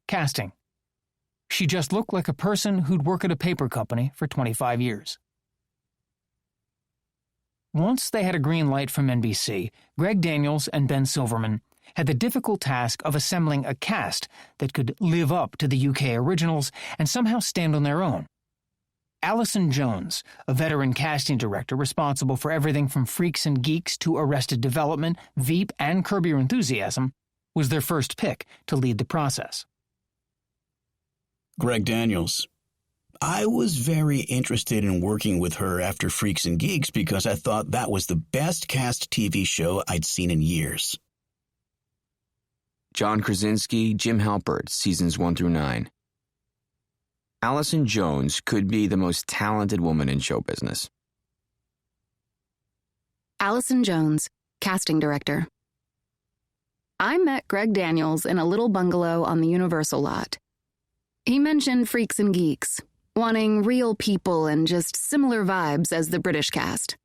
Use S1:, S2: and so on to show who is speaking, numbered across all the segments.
S1: casting. She just looked like a person who'd work at a paper company for 25 years. Once they had a green light from NBC, Greg Daniels and Ben Silverman had the difficult task of assembling a cast that could live up to the UK originals and somehow stand on their own. Alison Jones, a veteran casting director responsible for everything from Freaks and Geeks to Arrested Development, Veep, and Curb Your Enthusiasm, was their first pick to lead the process.
S2: Greg Daniels. I was very interested in working with her after Freaks and Geeks because I thought that was the best cast TV show I'd seen in years.
S3: John Krasinski, Jim Halpert, seasons 1 through 9. Alison Jones could be the most talented woman in show business.
S4: Alison Jones, casting director. I met Greg Daniels in a little bungalow on the Universal lot. He mentioned Freaks and Geeks, wanting real people and just similar vibes as the British cast.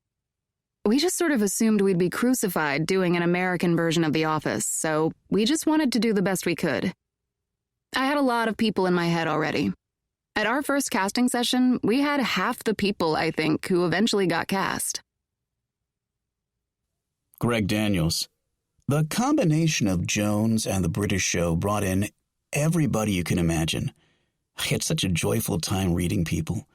S4: We just sort of assumed we'd be crucified doing an American version of The Office, so we just wanted to do the best we could. I had a lot of people in my head already. At our first casting session, we had half the people, I think, who eventually got cast.
S2: Greg Daniels. The combination of Jones and the British show brought in everybody you can imagine. I had such a joyful time reading people.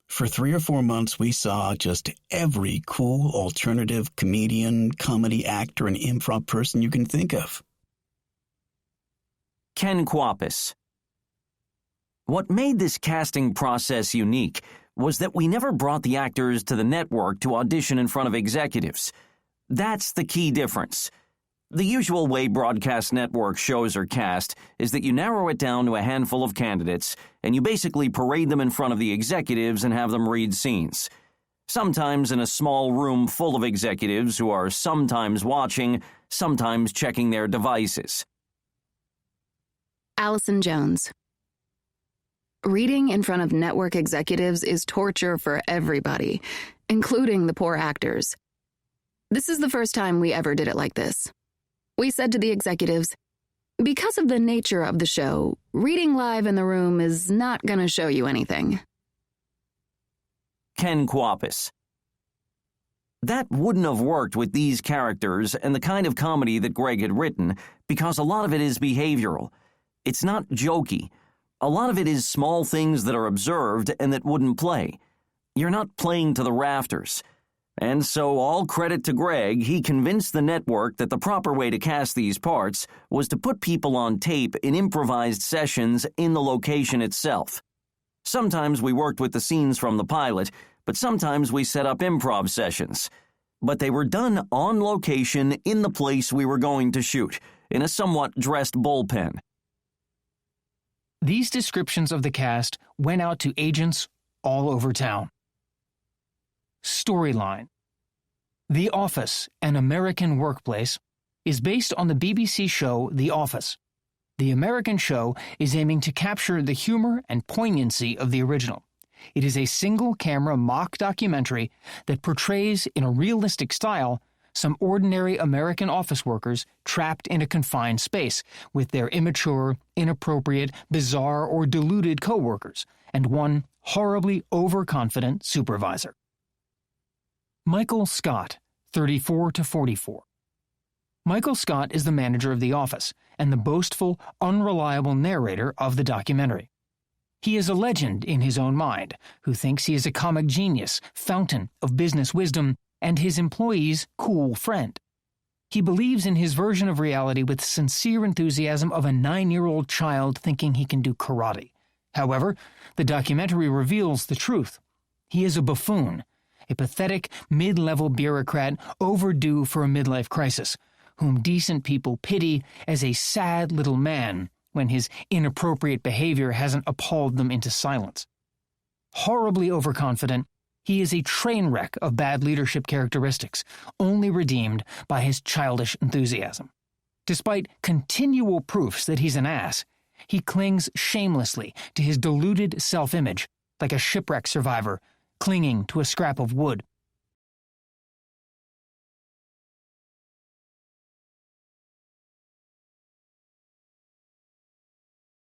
S2: For 3 or 4 months, we saw just every cool alternative comedian, comedy actor, and improv person you can think of.
S5: Ken Kwapis. What made this casting process unique was that we never brought the actors to the network to audition in front of executives. That's the key difference. The usual way broadcast network shows are cast is that you narrow it down to a handful of candidates, and you basically parade them in front of the executives and have them read scenes. Sometimes in a small room full of executives who are sometimes watching, sometimes checking their devices.
S4: Alison Jones. Reading in front of network executives is torture for everybody, including the poor actors. This is the first time we ever did it like this. We said to the executives, because of the nature of the show, reading live in the room is not going to show you anything.
S5: Ken Kwapis. That wouldn't have worked with these characters and the kind of comedy that Greg had written because a lot of it is behavioral. It's not jokey. A lot of it is small things that are observed and that wouldn't play. You're not playing to the rafters. And so, all credit to Greg, he convinced the network that the proper way to cast these parts was to put people on tape in improvised sessions in the location itself. Sometimes we worked with the scenes from the pilot, but sometimes we set up improv sessions. But they were done on location in the place we were going to shoot, in a somewhat dressed bullpen.
S1: These descriptions of the cast went out to agents all over town. Storyline. The Office, an American Workplace, is based on the BBC show The Office. The American show is aiming to capture the humor and poignancy of the original. It is a single-camera mock documentary that portrays, in a realistic style, some ordinary American office workers trapped in a confined space with their immature, inappropriate, bizarre, or deluded coworkers, and one horribly overconfident supervisor. Michael Scott, 34 to 44. Michael Scott is the manager of The Office and the boastful, unreliable narrator of the documentary. He is a legend in his own mind, who thinks he is a comic genius, fountain of business wisdom, and his employees' cool friend. He believes in his version of reality with sincere enthusiasm of a 9-year-old child thinking he can do karate. However, the documentary reveals the truth. He is a buffoon, a pathetic, mid-level bureaucrat overdue for a midlife crisis, whom decent people pity as a sad little man when his inappropriate behavior hasn't appalled them into silence. Horribly overconfident, he is a train wreck of bad leadership characteristics, only redeemed by his childish enthusiasm. Despite continual proofs that he's an ass, he clings shamelessly to his deluded self-image, like a shipwreck survivor clinging to a scrap of wood.